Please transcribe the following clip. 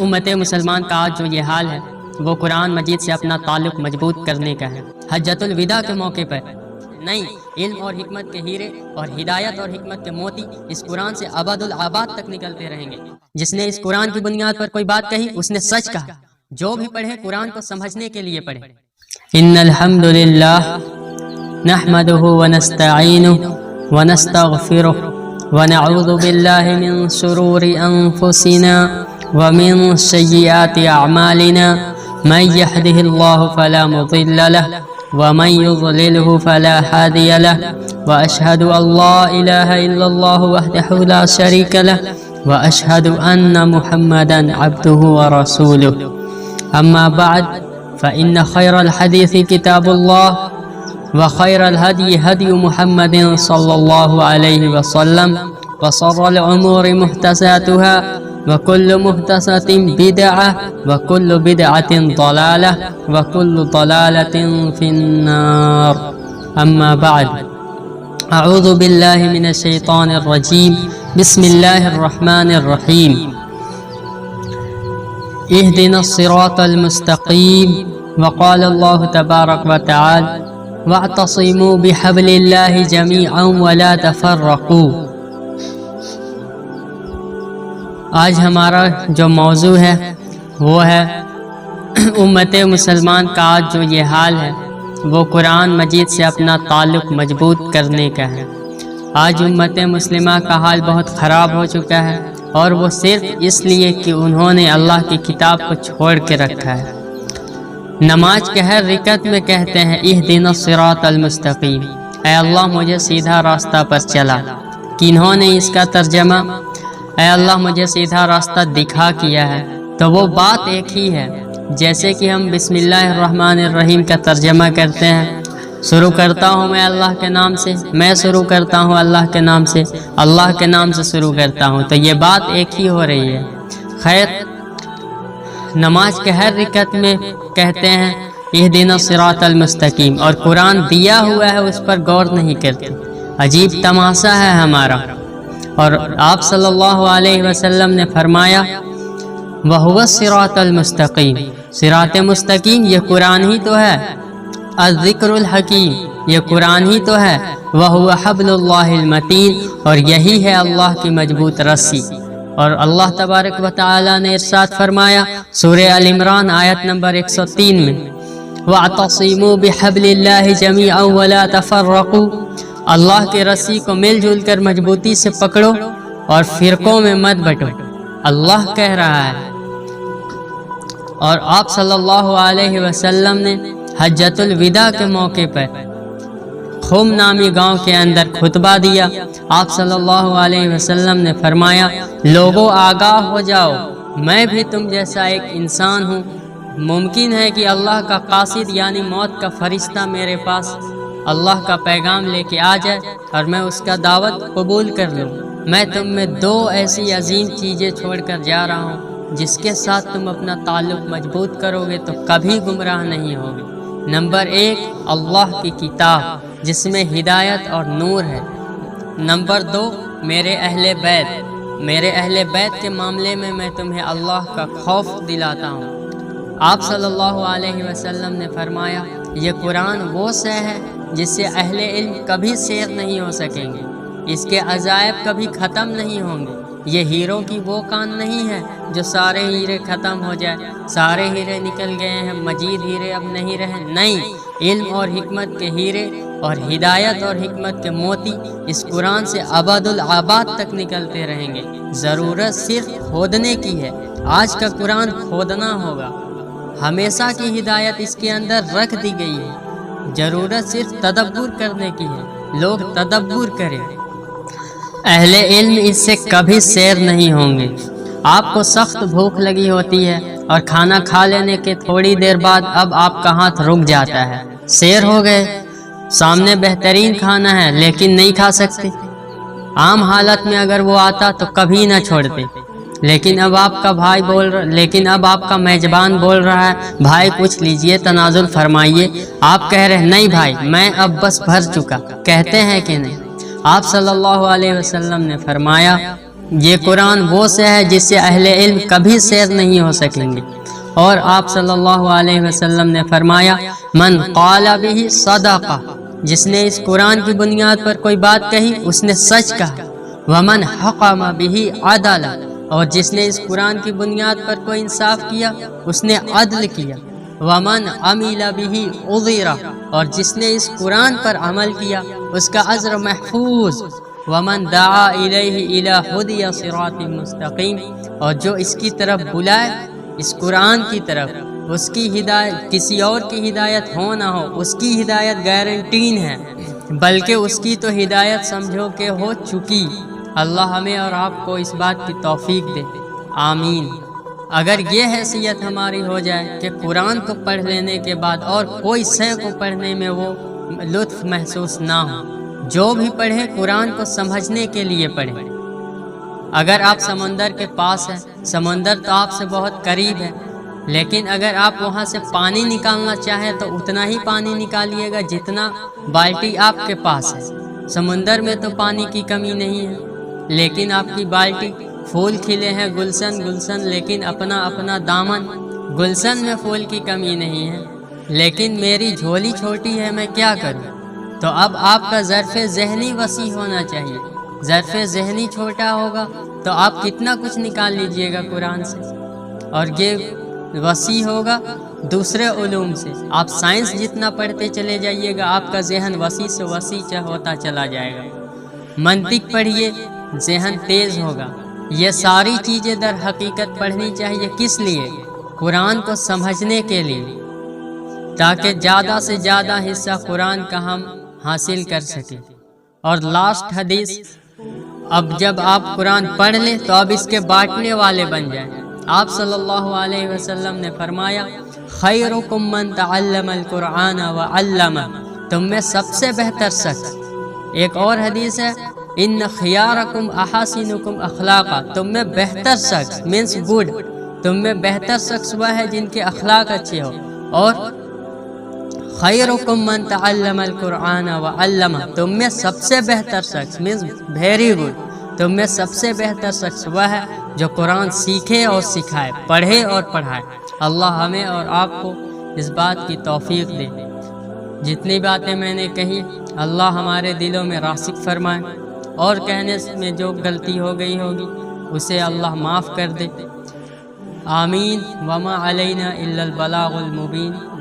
امت مسلمان کا آج جو یہ حال ہے وہ قرآن مجید سے اپنا تعلق مضبوط کرنے کا ہے۔ حجۃ الوداع کے موقع پر نہیں، علم اور حکمت کے ہیرے اور ہدایت اور حکمت کے موتی اس قرآن سے ابد الآباد تک نکلتے رہیں گے۔ جس نے اس قرآن کی بنیاد پر کوئی بات کہی اس نے سچ کہا۔ جو بھی پڑھے قرآن کو سمجھنے کے لیے پڑھے۔ ان الحمد للہ نحمده ونستعینه ونستغفره ونعوذ باللہ من شرور انفسنا ومن سیئات اعمالنا من يهده الله فلا مضل له ومن يضلله فلا هادي له واشهد ان لا اله الا الله وحده لا شريك له واشهد ان محمدا عبده ورسوله اما بعد فان خير الحديث كتاب الله وخير الهدي هدي محمد صلى الله عليه وسلم وشر الامور محدثاتها وكل محدثة بدعة وكل بدعة ضلالة وكل ضلالة في النار أما بعد أعوذ بالله من الشيطان الرجيم بسم الله الرحمن الرحيم اهدنا الصراط المستقيم وقال الله تبارك وتعالى واعتصموا بحبل الله جميعا ولا تفرقوا۔ آج ہمارا جو موضوع ہے وہ ہے امت مسلمان کا آج جو یہ حال ہے وہ قرآن مجید سے اپنا تعلق مضبوط کرنے کا ہے۔ آج امت مسلمہ کا حال بہت خراب ہو چکا ہے اور وہ صرف اس لیے کہ انہوں نے اللہ کی کتاب کو چھوڑ کے رکھا ہے۔ نماز کے ہر رکعت میں کہتے ہیں اہدنا الصراط المستقیم، اے اللہ مجھے سیدھا راستہ پر چلا۔ کنہوں نے اس کا ترجمہ اے اللہ مجھے سیدھا راستہ دکھا کیا ہے؟ تو وہ بات ایک ہی ہے، جیسے کہ ہم بسم اللہ الرحمن الرحیم کا ترجمہ کرتے ہیں، شروع کرتا ہوں میں اللہ کے نام سے، میں شروع کرتا ہوں اللہ کے نام سے، اللہ کے نام سے شروع کرتا ہوں، تو یہ بات ایک ہی ہو رہی ہے۔ خیر، نماز کے ہر رکعت میں کہتے ہیں اہدنا الصراط المستقیم اور قرآن دیا ہوا ہے اس پر غور نہیں کرتے۔ عجیب تماشا ہے ہمارا۔ اور آپ صلی اللہ علیہ وسلم نے فرمایا وَهُوَ الصِّرَاطُ الْمُسْتَقِيمُ، صراط مستقیم یہ قرآن ہی تو ہے۔ الذکر الحکیم یہ قرآن ہی تو ہے۔ وَهُوَ حَبْلُ اللَّهِ الْمَتِينُ اور یہی ہے اللہ کی مضبوط رسی۔ اور اللہ تبارک و تعالی نے ارشاد فرمایا سورہ ال عمران آیت نمبر 103 میں وَاعْتَصِمُوا بِحَبْلِ اللَّهِ جَمِيعًا وَلَا تَفَرَّقُوا، اللہ کے رسی کو مل جل کر مضبوطی سے پکڑو اور فرقوں میں مت بٹو، اللہ کہہ رہا ہے۔ اور آپ صلی اللہ علیہ وسلم نے حجۃ الوداع کے موقع پر خم نامی گاؤں کے اندر خطبہ دیا۔ آپ صلی اللہ علیہ وسلم نے فرمایا لوگوں آگاہ ہو جاؤ، میں بھی تم جیسا ایک انسان ہوں، ممکن ہے کہ اللہ کا قاصد یعنی موت کا فرشتہ میرے پاس اللہ کا پیغام لے کے آ جائے اور میں اس کا دعوت قبول کر لوں۔ میں تم میں دو ایسی عظیم چیزیں چھوڑ کر جا رہا ہوں جس کے ساتھ تم اپنا تعلق مضبوط کرو گے تو کبھی گمراہ نہیں ہوگے۔ نمبر 1 اللہ کی کتاب جس میں ہدایت اور نور ہے۔ نمبر 2 میرے اہل بیت کے معاملے میں میں تمہیں اللہ کا خوف دلاتا ہوں۔ آپ صلی اللہ علیہ وسلم نے فرمایا یہ قرآن وہ شے ہے جس سے اہل علم کبھی سیر نہیں ہو سکیں گے، اس کے عجائب کبھی ختم نہیں ہوں گے۔ یہ ہیروں کی وہ کان نہیں ہے جو سارے ہیرے ختم ہو جائے، سارے ہیرے نکل گئے ہیں مزید ہیرے اب نہیں رہے، نہیں، علم اور حکمت کے ہیرے اور ہدایت اور حکمت کے موتی اس قرآن سے ابد الآباد تک نکلتے رہیں گے۔ ضرورت صرف کھودنے کی ہے، آج کا قرآن کھودنا ہوگا، ہمیشہ کی ہدایت اس کے اندر رکھ دی گئی ہے، ضرورت صرف تدبر کرنے کی ہے، لوگ تدبر کریں۔ اہل علم اس سے کبھی سیر نہیں ہوں گے۔ آپ کو سخت بھوک لگی ہوتی ہے اور کھانا کھا لینے کے تھوڑی دیر بعد اب آپ کا ہاتھ رک جاتا ہے، سیر ہو گئے، سامنے بہترین کھانا ہے لیکن نہیں کھا سکتے۔ عام حالت میں اگر وہ آتا تو کبھی نہ چھوڑتے، لیکن اب آپ کا میزبان بول رہا ہے بھائی کچھ لیجئے، تنازل فرمائیے، آپ کہہ رہے نہیں بھائی میں اب بس بھر چکا، کہتے ہیں کہ نہیں؟ آپ صلی اللہ علیہ وسلم نے فرمایا یہ قرآن وہ سے ہے جس سے اہل علم کبھی سیر نہیں ہو سکیں گے۔ اور آپ صلی اللہ علیہ وسلم نے فرمایا من قال بہ صدقہ، جس نے اس قرآن کی بنیاد پر کوئی بات کہی اس نے سچ کہا۔ ومن حکم بہ عدل، اور جس نے اس قرآن کی بنیاد پر کوئی انصاف کیا اس نے عدل کیا۔ ومن عمل بہ اجر، اور جس نے اس قرآن پر عمل کیا اس کا اجر محفوظ۔ ومن دعا الیہ الی ہدی صراط مستقیم، اور جو اس کی طرف بلائے، اس قرآن کی طرف، اس کی ہدایت، کسی اور کی ہدایت ہو نہ ہو، اس کی ہدایت گارنٹین ہے، بلکہ اس کی تو ہدایت سمجھو کہ ہو چکی۔ اللہ ہمیں اور آپ کو اس بات کی توفیق دے، آمین۔ اگر یہ حیثیت ہماری ہو جائے کہ قرآن کو پڑھ لینے کے بعد اور کوئی شے کو پڑھنے میں وہ لطف محسوس نہ ہو، جو بھی پڑھے قرآن کو سمجھنے کے لیے پڑھے۔ اگر آپ سمندر کے پاس ہیں، سمندر تو آپ سے بہت قریب ہے، لیکن اگر آپ وہاں سے پانی نکالنا چاہیں تو اتنا ہی پانی نکالیے گا جتنا بالٹی آپ کے پاس ہے۔ سمندر میں تو پانی کی کمی نہیں ہے، لیکن آپ کی بالٹی، پھول کھلے ہیں گلشن گلشن، لیکن اپنا اپنا دامن، گلشن میں پھول کی کمی نہیں ہے، لیکن میری جھولی چھوٹی ہے، میں کیا کروں؟ تو اب آپ کا ظرف ذہنی وسیع ہونا چاہیے۔ ظرف ذہنی چھوٹا ہوگا تو آپ کتنا کچھ نکال لیجئے گا قرآن سے، اور یہ وسیع ہوگا دوسرے علوم سے۔ آپ سائنس جتنا پڑھتے چلے جائیے گا آپ کا ذہن وسیع سے وسیع ہوتا چلا جائے گا۔ منطق پڑھیے، ذہن تیز ہوگا۔ یہ ساری چیزیں در حقیقت پڑھنی چاہیے، کس لیے؟ قرآن کو سمجھنے کے لیے، تاکہ زیادہ سے زیادہ حصہ قرآن کا ہم حاصل کر سکیں۔ اور لاسٹ حدیث، اب جب آپ قرآن پڑھ لیں تو اب اس کے بانٹنے والے بن جائیں۔ آپ صلی اللہ علیہ وسلم نے فرمایا خیرکم من تعلم القرآن وعلمہ، تم میں سب سے بہتر شخص۔ ایک اور حدیث ہے ان خیارکم احسنکم اخلاقا، تم میں بہتر شخص مینس گڈ، تم میں بہتر شخص وہ ہے جن کے اخلاق اچھے ہو۔ اور خیرکم من تعلم القرآن وعلمہ، تم میں سب سے بہتر شخص مینس ویری گڈ، تم میں سب سے بہتر شخص وہ ہے جو قرآن سیکھے اور سکھائے، پڑھے اور پڑھائے۔ اللہ ہمیں اور آپ کو اس بات کی توفیق دے۔ جتنی باتیں میں نے کہی اللہ ہمارے دلوں میں راسخ فرمائے، اور کہنے میں جو غلطی ہو گئی ہوگی اسے اللہ معاف کر دے، آمین۔ وما علینا الا البلاغ المبین۔